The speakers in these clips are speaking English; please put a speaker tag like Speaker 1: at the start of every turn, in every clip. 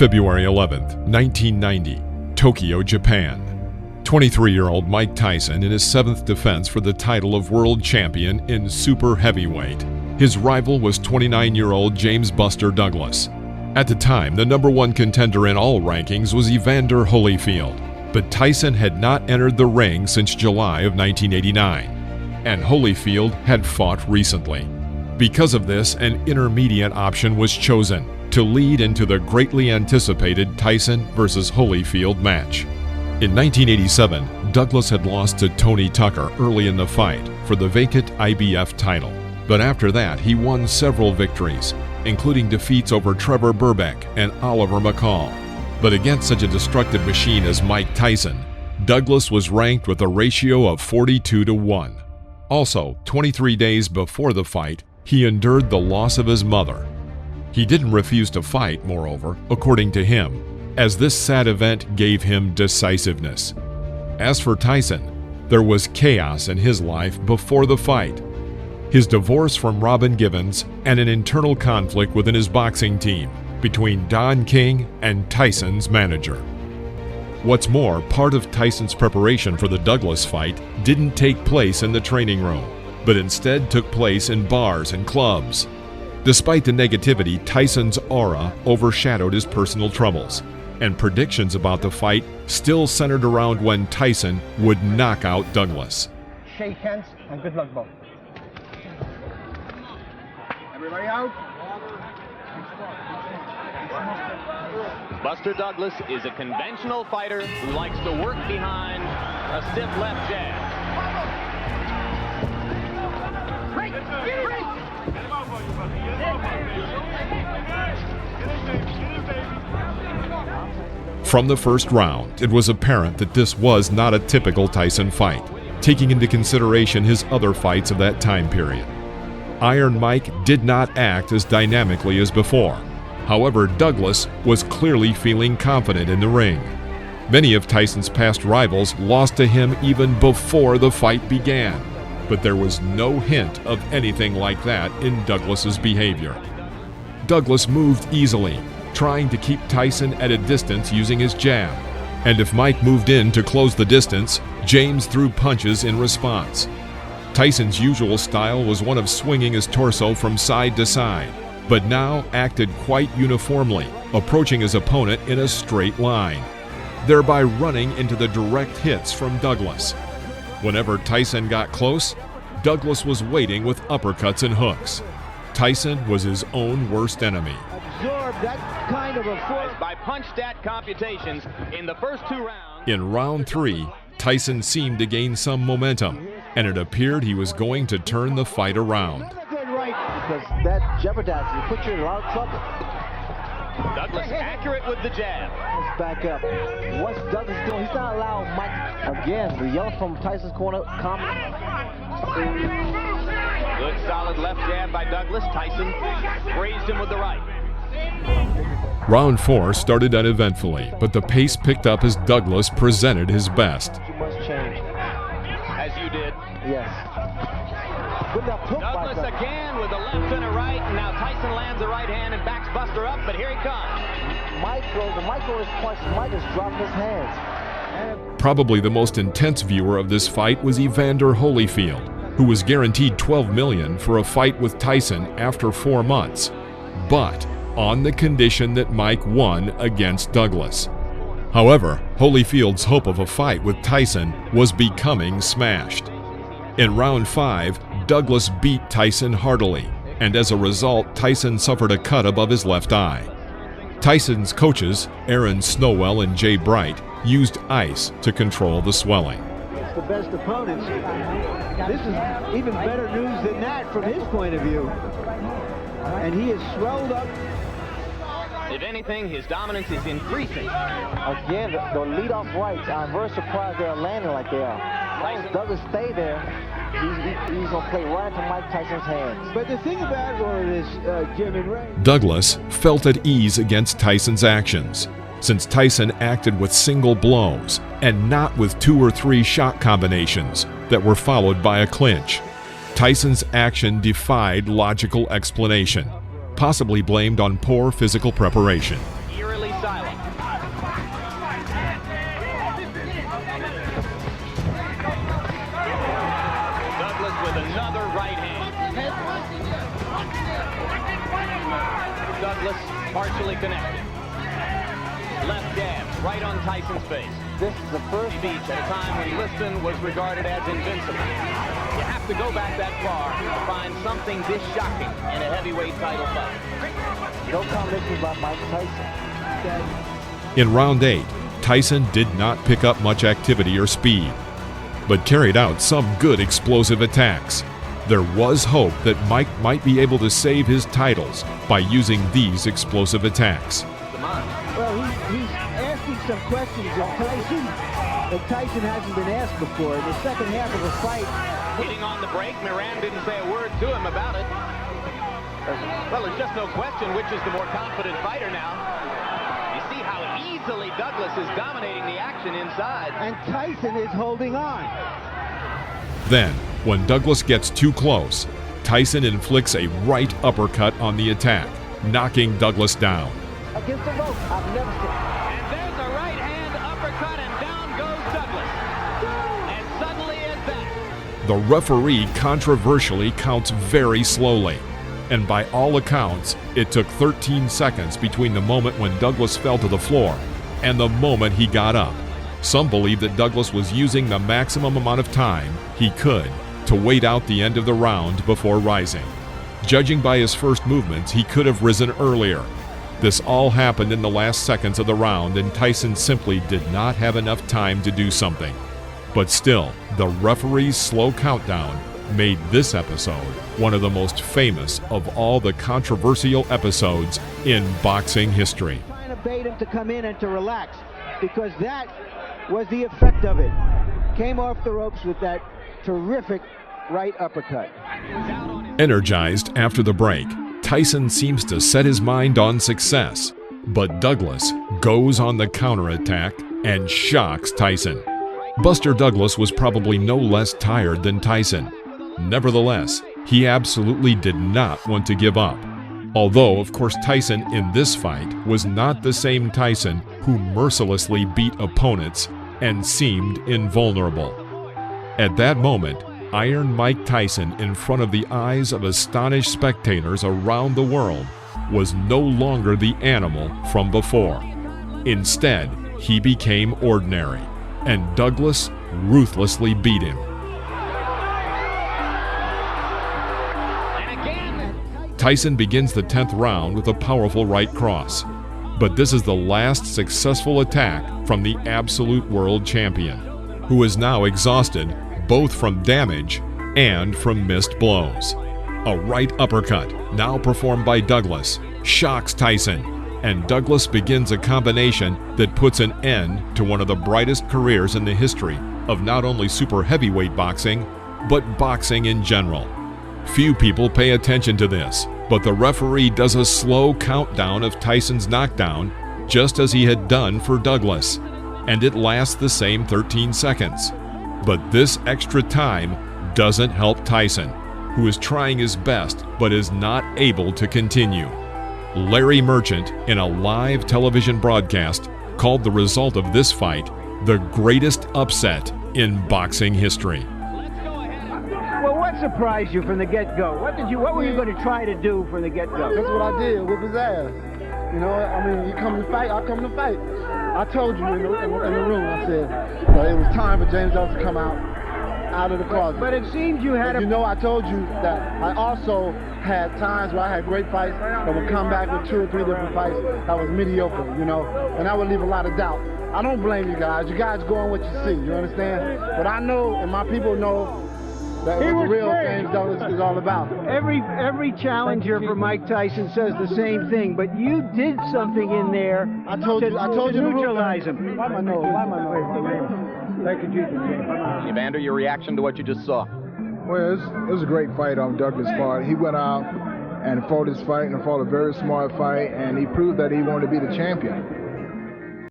Speaker 1: February 11th, 1990, Tokyo, Japan. 23-year-old Mike Tyson in his seventh defense for the title of world champion in super heavyweight. His rival was 29-year-old James "Buster" Douglas. At the time, the number one contender in all rankings was Evander Holyfield, but Tyson had not entered the ring since July of 1989, and Holyfield had fought recently. Because of this, an intermediate option was chosen to lead into the greatly anticipated Tyson versus Holyfield match. In 1987, Douglas had lost to Tony Tucker early in the fight for the vacant IBF title, but after that he won several victories, including defeats over Trevor Burbeck and Oliver McCall. But against such a destructive machine as Mike Tyson, Douglas was ranked with a ratio of 42-1. Also, 23 days before the fight, he endured the loss of his mother. He didn't refuse to fight, moreover, according to him, as this sad event gave him decisiveness. As for Tyson, there was chaos in his life before the fight. His divorce from Robin Givens and an internal conflict within his boxing team between Don King and Tyson's manager. What's more, part of Tyson's preparation for the Douglas fight didn't take place in the training room, but instead took place in bars and clubs. Despite the negativity, Tyson's aura overshadowed his personal troubles, and predictions about the fight still centered around when Tyson would knock out Douglas.
Speaker 2: Shake hands and good luck, both. Everybody out.
Speaker 3: Buster Douglas is a conventional fighter who likes to work behind a stiff left jab.
Speaker 1: From the first round, it was apparent that this was not a typical Tyson fight, taking into consideration his other fights of that time period. Iron Mike did not act as dynamically as before. However, Douglas was clearly feeling confident in the ring. Many of Tyson's past rivals lost to him even before the fight began, but there was no hint of anything like that in Douglas's behavior. Douglas moved easily, trying to keep Tyson at a distance using his jab, and if Mike moved in to close the distance, James threw punches in response. Tyson's usual style was one of swinging his torso from side to side, but now acted quite uniformly, approaching his opponent in a straight line, thereby running into the direct hits from Douglas. Whenever Tyson got close, Douglas was waiting with uppercuts and hooks. Tyson was his own worst enemy.
Speaker 2: Absorb that kind of a force.
Speaker 3: By punch stat computations, in the first two rounds.
Speaker 1: In round 3, Tyson seemed to gain some momentum, and it appeared he was going to turn the fight around.
Speaker 2: Because that jeopardizes you, puts you in a lot of trouble.
Speaker 3: Douglas accurate with the jab.
Speaker 2: Let's back up. What's Douglas doing? He's not allowing Mike, again, the yell from Tyson's corner,
Speaker 3: Good solid left jab by Douglas. Tyson grazed him with the right.
Speaker 1: Round 4 started uneventfully, but the pace picked up as Douglas presented his best.
Speaker 2: You must change.
Speaker 3: As you did.
Speaker 2: Yes. Good enough hook by
Speaker 3: Douglas
Speaker 2: Douglas.
Speaker 3: again with a left and a right, and now Tyson lands a right hand and backs Buster up, but here he comes.
Speaker 2: Mike throws his punch. Mike is dropping his hands.
Speaker 1: Probably the most intense viewer of this fight was Evander Holyfield, who was guaranteed $12 million for a fight with Tyson after 4 months, but on the condition that Mike won against Douglas. However, Holyfield's hope of a fight with Tyson was becoming smashed. In round 5, Douglas beat Tyson heartily, and as a result, Tyson suffered a cut above his left eye. Tyson's coaches, Aaron Snowell and Jay Bright, used ice to control the swelling.
Speaker 2: It's the best opponents. This is even better news than that from his point of view. And he is swelled up.
Speaker 3: If anything, his dominance is increasing.
Speaker 2: Again, the lead-off rights. I'm very surprised they're landing like they are. As long as Douglas stay there, he's going to play right into Mike Tyson's hands. But the thing about it is, Jim and Ray...
Speaker 1: Douglas felt at ease against Tyson's actions, since Tyson acted with single blows and not with 2 or 3 shot combinations that were followed by a clinch. Tyson's action defied logical explanation, possibly blamed on poor physical preparation.
Speaker 3: Eerily silent. Another right hand. Douglas partially connected. Left jab, right on Tyson's face.
Speaker 2: This is the first
Speaker 3: Speech at a time when Liston was regarded as invincible. You have to go back that far to find something this shocking in a heavyweight title fight.
Speaker 2: no combination by Mike Tyson.
Speaker 1: In round 8, Tyson did not pick up much activity or speed, but carried out some good explosive attacks. There was hope that Mike might be able to save his titles by using these explosive attacks.
Speaker 2: Well, he's asking some questions of Tyson that Tyson hasn't been asked before. In the second half of the fight,
Speaker 3: Hitting on the break, Moran didn't say a word to him about it. Well, there's just no question which is the more confident fighter now. You see how easily Douglas is dominating the action inside.
Speaker 2: and Tyson is holding on.
Speaker 1: Then, when Douglas gets too close, Tyson inflicts a right uppercut on the attack, knocking Douglas down.
Speaker 2: Against the rope, I've never seen.
Speaker 3: And there's a right hand uppercut, and down goes Douglas. As suddenly as that.
Speaker 1: The referee controversially counts very slowly, and by all accounts, it took 13 seconds between the moment when Douglas fell to the floor and the moment he got up. Some believe that Douglas was using the maximum amount of time he could to wait out the end of the round before rising. Judging by his first movements, he could have risen earlier. This all happened in the last seconds of the round, and Tyson simply did not have enough time to do something. But still, the referee's slow countdown made this episode one of the most famous of all the controversial episodes in boxing history.
Speaker 2: Trying to bait him to come in and to relax, because that was the effect of it. Came off the ropes with that terrific right uppercut.
Speaker 1: Energized after the break, Tyson seems to set his mind on success, but Douglas goes on the counterattack and shocks Tyson. Buster Douglas was probably no less tired than Tyson. Nevertheless, he absolutely did not want to give up. Although, of course, Tyson in this fight was not the same Tyson who mercilessly beat opponents and seemed invulnerable. At that moment, Iron Mike Tyson, in front of the eyes of astonished spectators around the world, was no longer the animal from before. Instead, he became ordinary, and Douglas ruthlessly beat him. Tyson begins the 10th round with a powerful right cross, but this is the last successful attack from the absolute world champion, who is now exhausted both from damage and from missed blows. A right uppercut, now performed by Douglas, shocks Tyson, and Douglas begins a combination that puts an end to one of the brightest careers in the history of not only super heavyweight boxing, but boxing in general. Few people pay attention to this, but the referee does a slow countdown of Tyson's knockdown, just as he had done for Douglas, and it lasts the same 13 seconds. But this extra time doesn't help Tyson, who is trying his best but is not able to continue. Larry Merchant, in a live television broadcast, called the result of this fight the greatest upset in boxing history.
Speaker 2: Well, what surprised you from the get-go? What were you going to try to do from the get-go?
Speaker 4: That's what I did, whip his ass. You know, I mean, you come to fight, I come to fight. I told you in the room, I said, it was time for James Douglas to come out of the closet.
Speaker 2: But it seems you had
Speaker 4: You know, I told you that I also had times where I had great fights that would come back with 2 or 3 different fights that was mediocre, you know, and that would leave a lot of doubt. I don't blame you guys. You guys go on what you see, you understand? But I know, and my people know, that's what the real James Douglas is all about.
Speaker 2: Every challenger for Mike Tyson says the same thing, but you did something in there
Speaker 4: I told you
Speaker 2: to neutralize him.
Speaker 4: Why my nose?
Speaker 2: Thank you, Jesus.
Speaker 3: Evander, your reaction to what you just saw?
Speaker 5: Well, it was a great fight on Douglas' part. He went out and fought his fight and fought a very smart fight, and he proved that he wanted to be the champion.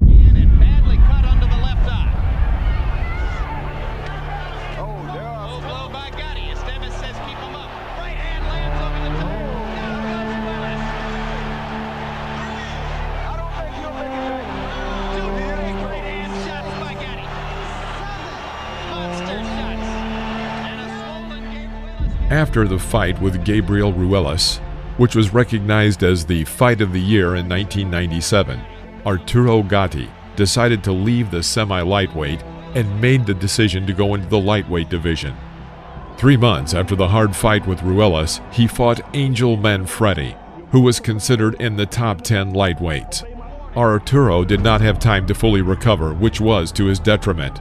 Speaker 3: And badly cut under the left eye. Low blow by Gatti. Esteves says keep him up. Right hand lands over the top. Down goes Willis. I don't think he'll make it back. 2 big right hand shots by Gatti. Monster shots. And a swollen Gabe Willis.
Speaker 1: After the fight with Gabriel Ruelas, which was recognized as the Fight of the Year in 1997, Arturo Gatti decided to leave the semi-lightweight and made the decision to go into the lightweight division. 3 months after the hard fight with Ruelas, he fought Angel Manfredi, who was considered in the top 10 lightweights. Arturo did not have time to fully recover, which was to his detriment.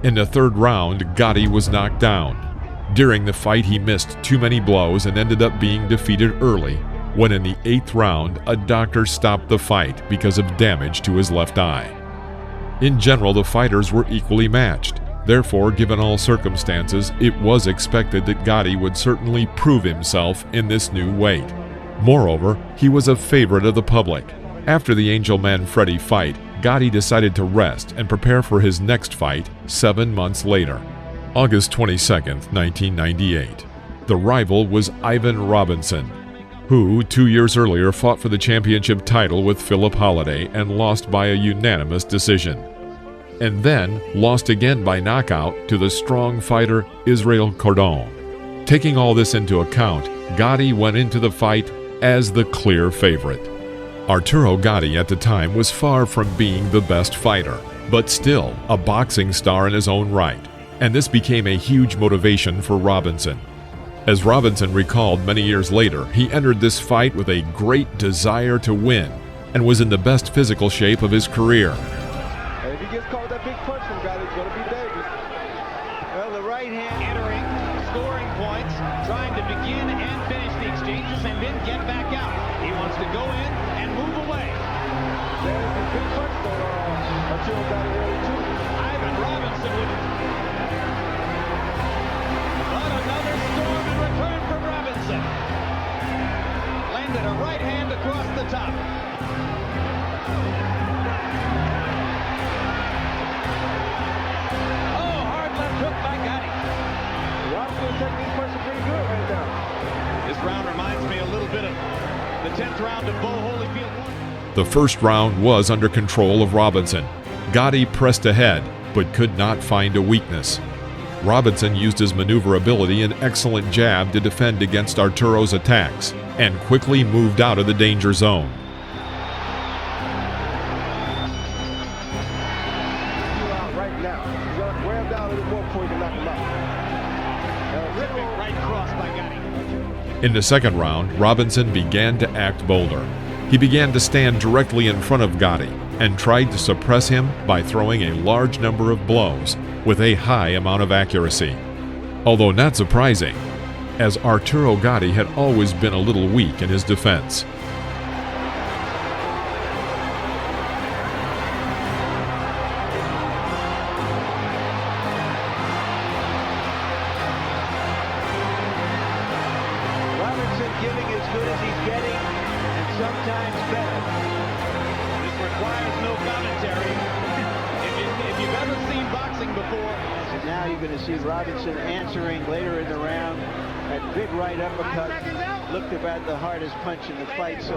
Speaker 1: In the third round, Gatti was knocked down. During the fight, he missed too many blows and ended up being defeated early, when in the 8th round, a doctor stopped the fight because of damage to his left eye. In general, the fighters were equally matched. Therefore, given all circumstances, it was expected that Gatti would certainly prove himself in this new weight. Moreover, he was a favorite of the public. After the Angel Manfredi fight, Gatti decided to rest and prepare for his next fight 7 months later. August 22, 1998. The rival was Ivan Robinson, who 2 years earlier fought for the championship title with Philip Holliday and lost by a unanimous decision. And then lost again by knockout to the strong fighter Israel Cordon. Taking all this into account, Gatti went into the fight as the clear favorite. Arturo Gatti at the time was far from being the best fighter, but still a boxing star in his own right, and this became a huge motivation for Robinson. As Robinson recalled many years later, he entered this fight with a great desire to win and was in the best physical shape of his career.
Speaker 2: And if he gets caught that big punch from Gatti, it's going to be dangerous. Well, the right hand
Speaker 3: Entering, scoring points, trying to begin and finish the exchanges and then get back out. He wants to go in and move away.
Speaker 2: there's a big punch though. Arturo Gatti early too.
Speaker 3: Ivan Robinson with it. But another storm in return from Robinson. Landed a right hand across the top. Oh, hard left hook by Gatti.
Speaker 2: Robinson's taking these punches pretty good right now.
Speaker 3: This round reminds me a little bit of the 10th round of Bo Holyfield.
Speaker 1: The first round was under control of Robinson. Gatti pressed ahead, but could not find a weakness. Robinson used his maneuverability and excellent jab to defend against Arturo's attacks, and quickly moved out of the danger zone.
Speaker 2: Right now. He's going to grab down a little more before he can knock him out.
Speaker 3: Terrific right cross by Gatti.
Speaker 1: In the second round, Robinson began to act bolder. He began to stand directly in front of Gatti and tried to suppress him by throwing a large number of blows with a high amount of accuracy. Although not surprising, as Arturo Gatti had always been a little weak in his defense.
Speaker 2: Robinson giving as good as he's getting, and sometimes better.
Speaker 3: This requires no commentary. If you've ever seen boxing before,
Speaker 2: So now you're going to see Robinson answering later in the round. That big right uppercut looked about the hardest punch in the fight. So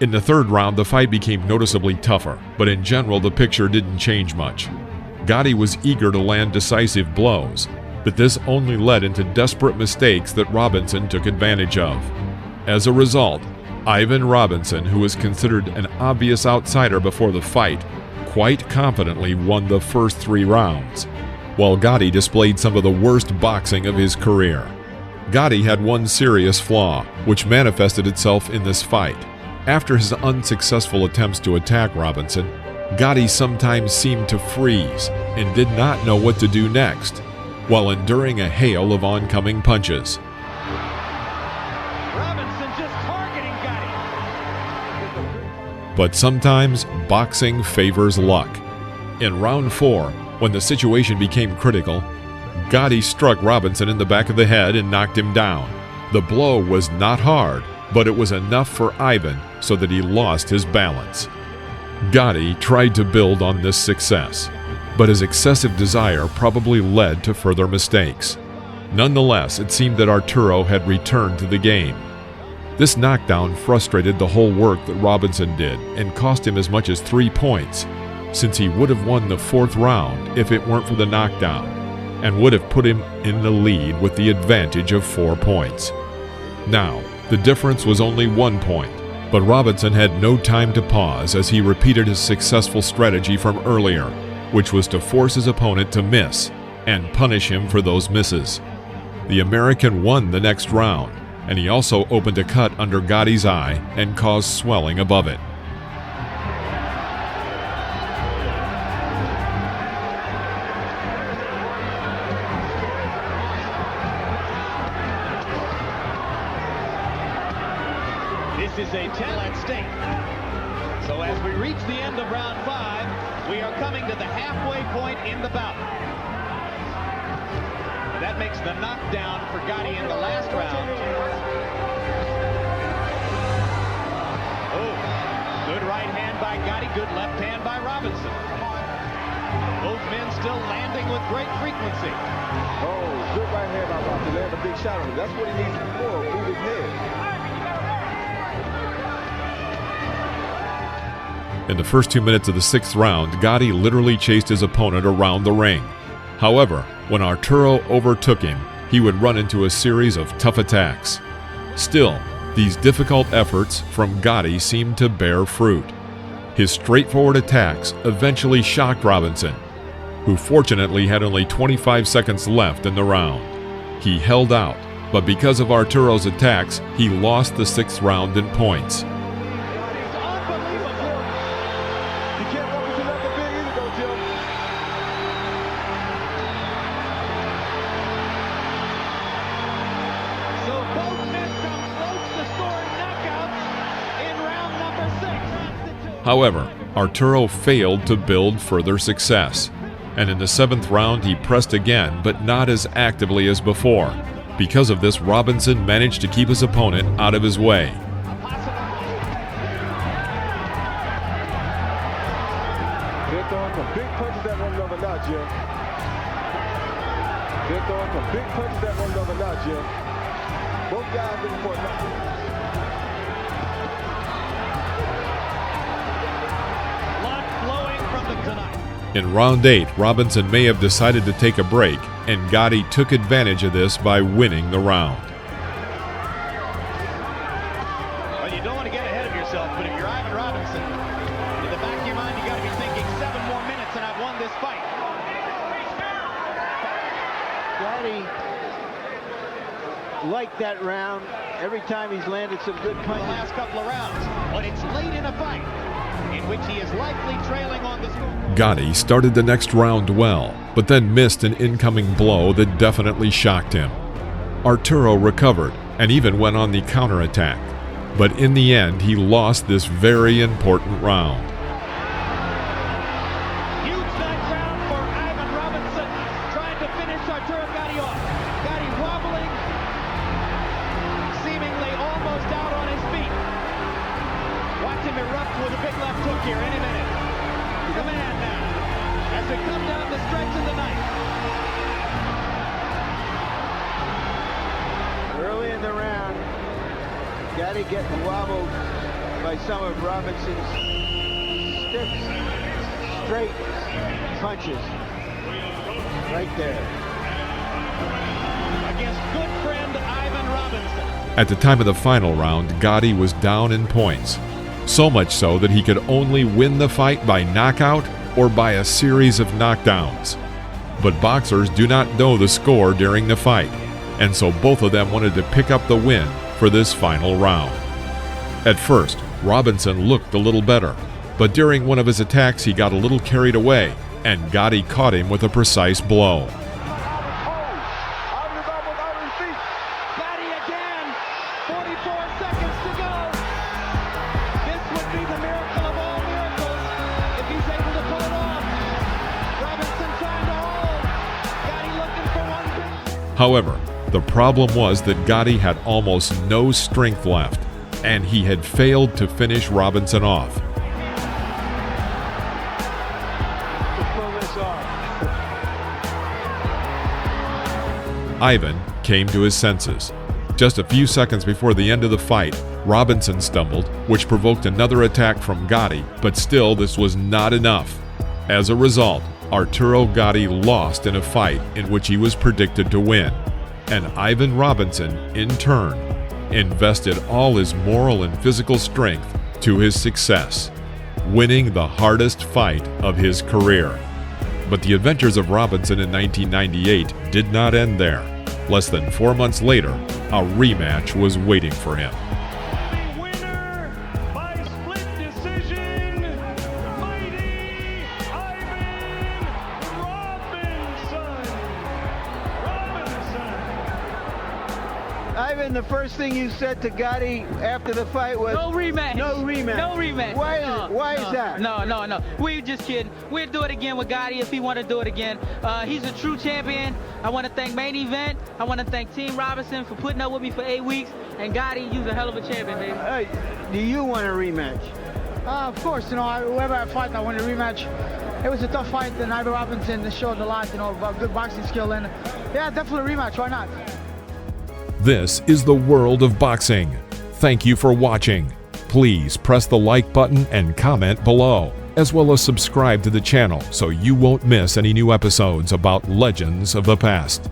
Speaker 1: In the third round, the fight became noticeably tougher, but in general, the picture didn't change much. Gatti was eager to land decisive blows, but this only led into desperate mistakes that Robinson took advantage of. As a result, Ivan Robinson, who was considered an obvious outsider before the fight, quite confidently won the first 3 rounds, while Gatti displayed some of the worst boxing of his career. Gatti had one serious flaw, which manifested itself in this fight. After his unsuccessful attempts to attack Robinson, Gatti sometimes seemed to freeze and did not know what to do next, while enduring a hail of oncoming punches.
Speaker 3: Robinson just targeting Gatti.
Speaker 1: But sometimes boxing favors luck. In round 4, when the situation became critical, Gatti struck Robinson in the back of the head and knocked him down. The blow was not hard, but it was enough for Ivan so that he lost his balance. Gatti tried to build on this success, but his excessive desire probably led to further mistakes. Nonetheless, it seemed that Arturo had returned to the game. This knockdown frustrated the whole work that Robinson did and cost him as much as 3 points, since he would have won the 4th round if it weren't for the knockdown. and would have put him in the lead with the advantage of 4 points. Now, the difference was only 1 point, but Robinson had no time to pause as he repeated his successful strategy from earlier, which was to force his opponent to miss and punish him for those misses. The American won the next round, and he also opened a cut under Gatti's eye and caused swelling above it.
Speaker 3: This is a 10 at stake. So as we reach the end of round 5, we are coming to the halfway point in the bout. That makes the knockdown for Gatti in the last round. Oh, good right hand by Gatti, good left hand by Robinson. Both men still landing with great frequency.
Speaker 6: Oh, good right hand by Robinson. Land a big shot on him. That's what he needs to do. Move his head.
Speaker 1: In the first 2 minutes of the 6th round, Gatti literally chased his opponent around the ring. However, when Arturo overtook him, he would run into a series of tough attacks. Still, these difficult efforts from Gatti seemed to bear fruit. His straightforward attacks eventually shocked Robinson, who fortunately had only 25 seconds left in the round. He held out, but because of Arturo's attacks, he lost the 6th round in points. However, Arturo failed to build further success, and in the 7th round he pressed again, but not as actively as before. Because of this, Robinson managed to keep his opponent out of his way.
Speaker 6: They're throwing some big punches that run another notch, Jim. They're throwing some big punches that run another notch, Jim. Both guys looking for a knock.
Speaker 1: In round 8, Robinson may have decided to take a break, and Gatti took advantage of this by winning the round.
Speaker 3: Well, you don't want to get ahead of yourself, but if you're Ivan Robinson, in the back of your mind, you got to be thinking 7 more minutes and I've won this fight.
Speaker 2: Gatti liked that round. Every time he's landed some good punches.
Speaker 3: The last couple of rounds, but it's late in a fight in which he is likely trailing on the score.
Speaker 1: Gatti started the next round well, but then missed an incoming blow that definitely shocked him. Arturo recovered and even went on the counterattack, but in the end he lost this very important round.
Speaker 3: Huge night round for Ivan Robinson, trying to finish Arturo Gatti off. Gatti wobbling, seemingly almost out on his feet. Watch him erupt with a big left hook here any minute. Command now as we come down the stretch of the night.
Speaker 2: Early in the round, Gatti getting wobbled by some of Robinson's stiff, straight punches. Right there.
Speaker 3: Against good friend Ivan Robinson.
Speaker 1: At the time of the final round, Gatti was down in points. So much so that he could only win the fight by knockout or by a series of knockdowns. But boxers do not know the score during the fight, and so both of them wanted to pick up the win for this final round. At first, Robinson looked a little better, but during one of his attacks he got a little carried away, and Gatti caught him with a precise blow. However, the problem was that Gatti had almost no strength left, and he had failed to finish Robinson off. Ivan came to his senses. Just a few seconds before the end of the fight, Robinson stumbled, which provoked another attack from Gatti, but still this was not enough. As a result, Arturo Gatti lost in a fight in which he was predicted to win, and Ivan Robinson, in turn, invested all his moral and physical strength to his success, winning the hardest fight of his career. But the adventures of Robinson in 1998 did not end there. Less than 4 months later, a rematch was waiting for him.
Speaker 7: Winner by split decision, mighty Ivan Robinson.
Speaker 2: Ivan, the first thing you said to Gatti after the fight was...
Speaker 8: No rematch.
Speaker 2: No rematch.
Speaker 8: No rematch.
Speaker 2: Why is that?
Speaker 8: No. We're just kidding. We'll do it again with Gatti if he want to do it again. He's a true champion. I want to thank Main Event. I want to thank Team Robinson for putting up with me for 8 weeks. And Gatti, you's a hell of a champion, baby.
Speaker 2: Hey, do you want a rematch?
Speaker 9: Of course, whoever I fight, I want a rematch. It was a tough fight, and Ivan Robinson showed a lot, about good boxing skill. And yeah, definitely a rematch. Why not?
Speaker 1: This is the world of boxing. Thank you for watching. Please press the like button and comment below, as well as subscribe to the channel so you won't miss any new episodes about legends of the past.